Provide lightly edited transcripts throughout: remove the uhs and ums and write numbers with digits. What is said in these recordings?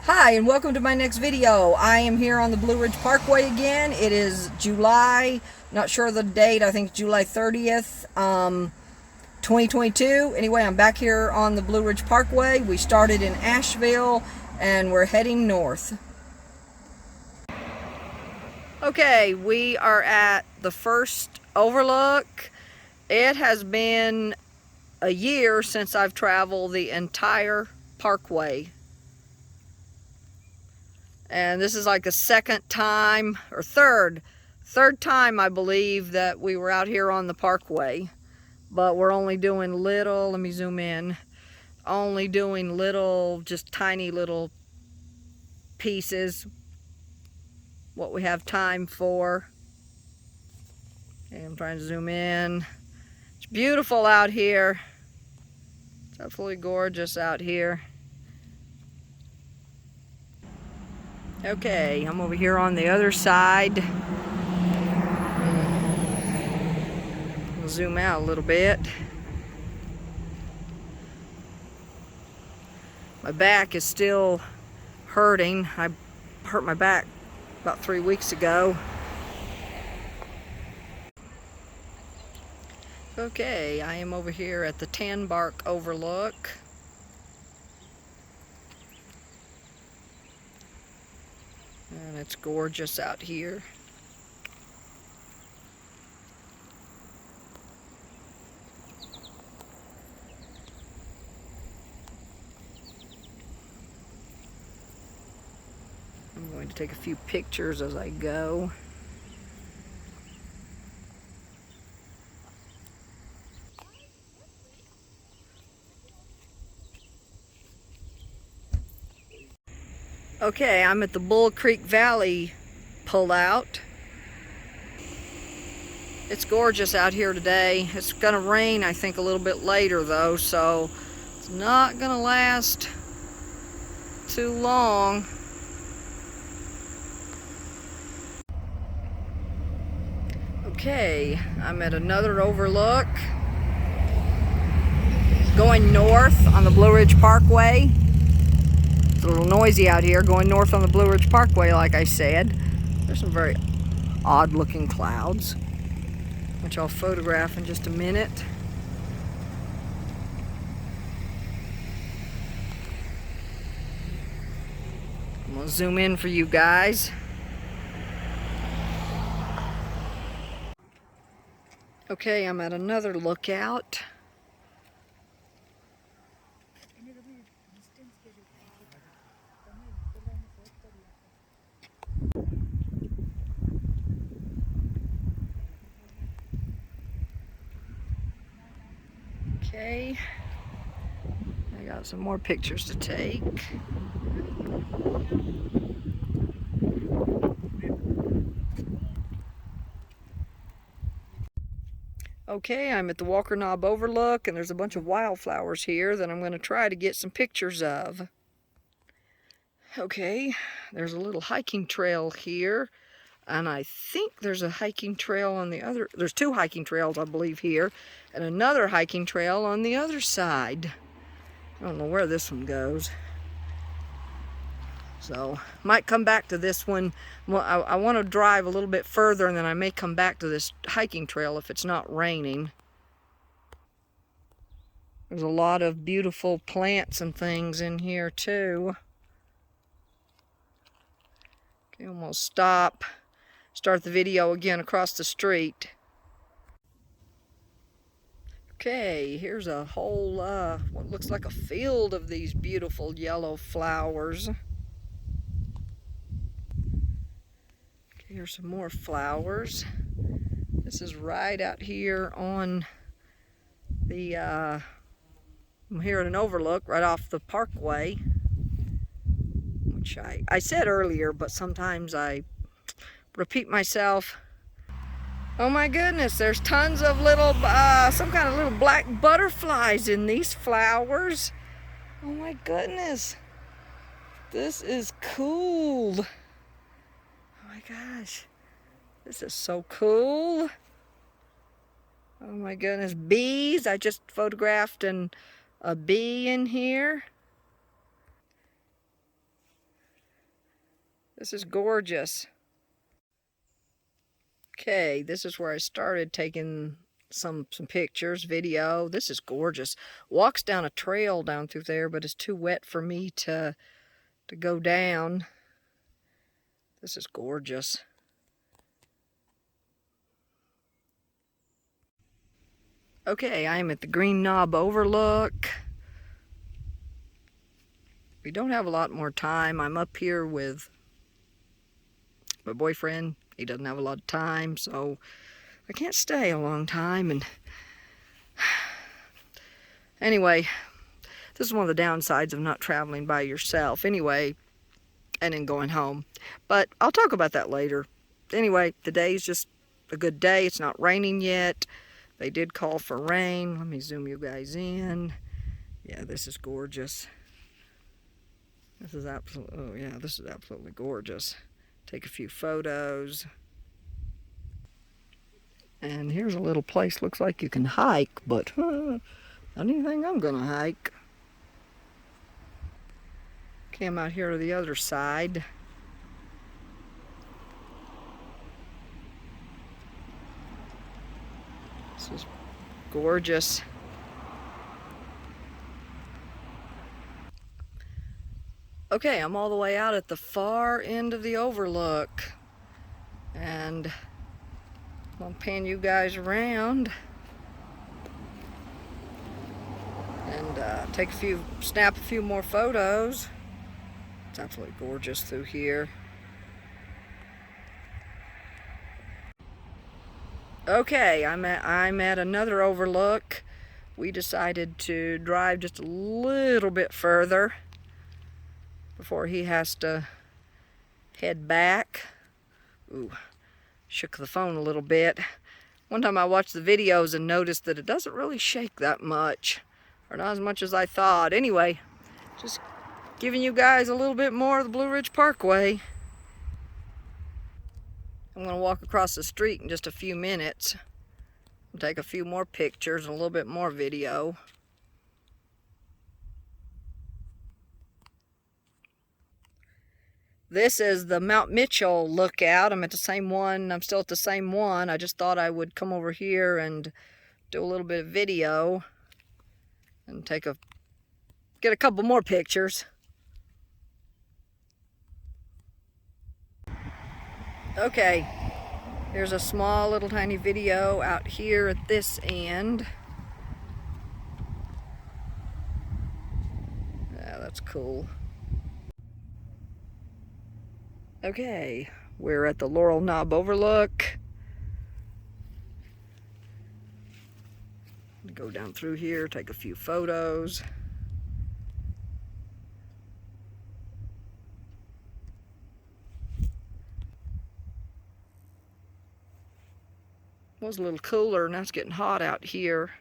Hi, and welcome to my next video. I am here on the Blue Ridge Parkway again. It is July, not sure of the date, I think July 30th, 2022. Anyway, I'm back here on the Blue Ridge Parkway. We started in Asheville and we're heading north. Okay, we are at the first overlook. It has been a year since I've traveled the entire parkway. And this is like the second time, or third time I believe that we were out here on the parkway. But we're only doing little, let me zoom in, only doing little, just tiny little pieces, what we have time for. Okay, I'm trying to zoom in. It's beautiful out here. It's absolutely gorgeous out here. Okay, I'm over here on the other side. We'll zoom out a little bit. My back is still hurting. I hurt my back about 3 weeks ago. Okay, I am over here at the Tan Bark Overlook. And it's gorgeous out here. I'm going to take a few pictures as I go. Okay, I'm at the Bull Creek Valley pullout. It's gorgeous out here today. It's gonna rain, I think, a little bit later though, so it's not gonna last too long. Okay, I'm at another overlook. Going north on the Blue Ridge Parkway. It's a little noisy out here going north on the Blue Ridge Parkway, like I said. There's some very odd looking clouds, which I'll photograph in just a minute. I'm gonna zoom in for you guys. Okay, I'm at another lookout. Okay, I got some more pictures to take. Okay, I'm at the Walker Knob Overlook, and there's a bunch of wildflowers here that I'm going to try to get some pictures of. Okay, there's a little hiking trail here, and I think there's a hiking trail on the other, there's two hiking trails I believe here, and another hiking trail on the other side. I don't know where this one goes. So, might come back to this one. Well, I want to drive a little bit further, and then I may come back to this hiking trail if it's not raining. There's a lot of beautiful plants and things in here too. Okay, I'm gonna start the video again across the street. Okay, here's a whole, what looks like a field of these beautiful yellow flowers. Okay, here's some more flowers. This is right out here on the, I'm here at an overlook right off the parkway, which I said earlier, but sometimes I repeat myself. Oh my goodness, there's tons of little, some kind of little black butterflies in these flowers. Oh my goodness. This is cool. Oh my gosh. This is so cool. Oh my goodness. Bees. I just photographed a bee in here. This is gorgeous. Okay, this is where I started taking some pictures, video. This is gorgeous. Walks down a trail down through there, but it's too wet for me to go down. This is gorgeous. Okay, I am at the Green Knob Overlook. We don't have a lot more time. I'm up here with my boyfriend. He doesn't have a lot of time, so I can't stay a long time. And anyway, this is one of the downsides of not traveling by yourself. Anyway, and then going home. But I'll talk about that later. Anyway, today's just a good day. It's not raining yet. They did call for rain. Let me zoom you guys in. Yeah, this is gorgeous. This is absolutely, oh yeah, this is absolutely gorgeous. Take a few photos. And here's a little place, looks like you can hike, but not anything I'm gonna hike. Came out here to the other side. This is gorgeous. Okay, I'm all the way out at the far end of the overlook, and I'll pan you guys around and snap a few more photos. It's absolutely gorgeous through here. Okay, I'm at another overlook. We decided to drive just a little bit further before he has to head back. Ooh, shook the phone a little bit. One time I watched the videos and noticed that it doesn't really shake that much, or not as much as I thought. Anyway, just giving you guys a little bit more of the Blue Ridge Parkway. I'm going to walk across the street in just a few minutes and take a few more pictures and a little bit more video. This is the Mount Mitchell lookout. I'm at the same one. I'm still at the same one. I just thought I would come over here and do a little bit of video and get a couple more pictures. Okay, here's a small little tiny video out here at this end. Yeah, that's cool. Okay, we're at the Laurel Knob Overlook. Go down through here, take a few photos. It was a little cooler, now it's getting hot out here.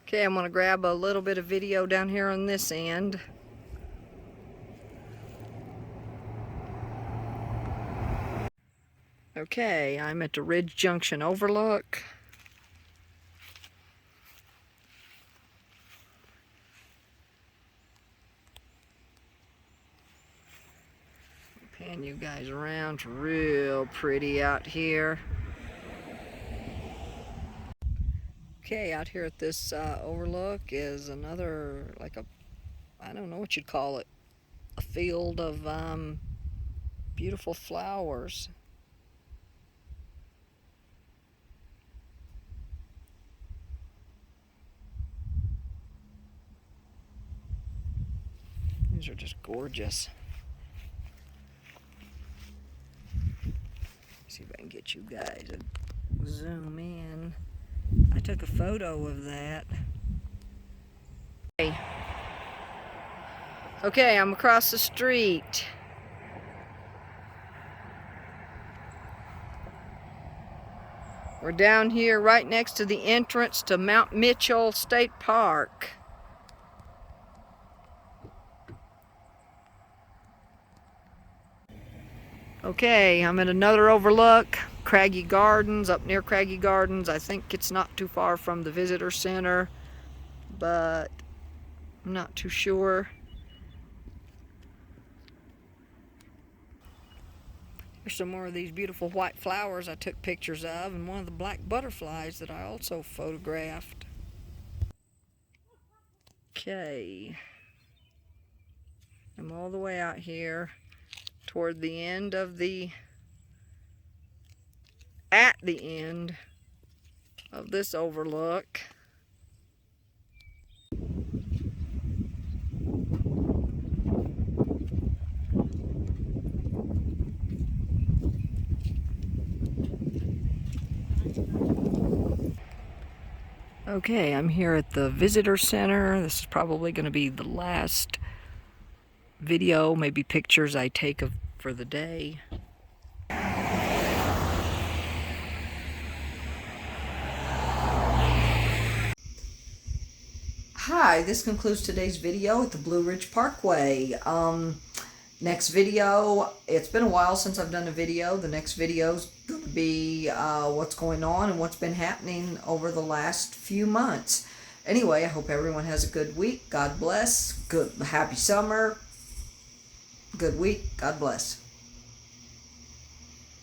Okay, I'm going to grab a little bit of video down here on this end. Okay, I'm at the Ridge Junction Overlook. Pan you guys around. It's real pretty out here. Okay, out here at this overlook is another, I don't know what you'd call it, a field of beautiful flowers. These are just gorgeous. See if I can get you guys to zoom in. I took a photo of that. Okay, I'm across the street. We're down here right next to the entrance to Mount Mitchell State Park. Okay, I'm at another overlook, Craggy Gardens, up near Craggy Gardens. I think it's not too far from the visitor center, but I'm not too sure. There's some more of these beautiful white flowers I took pictures of, and one of the black butterflies that I also photographed. Okay. I'm all the way out here toward the end of at the end of this overlook. Okay, I'm here at the visitor center. This is probably going to be the last video, maybe pictures I take for the day. Hi, this concludes today's video at the Blue Ridge Parkway. Next video, it's been a while since I've done a video. The next video is going to be what's going on and what's been happening over the last few months. Anyway, I hope everyone has a good week. God bless. Happy summer. Good week. God bless.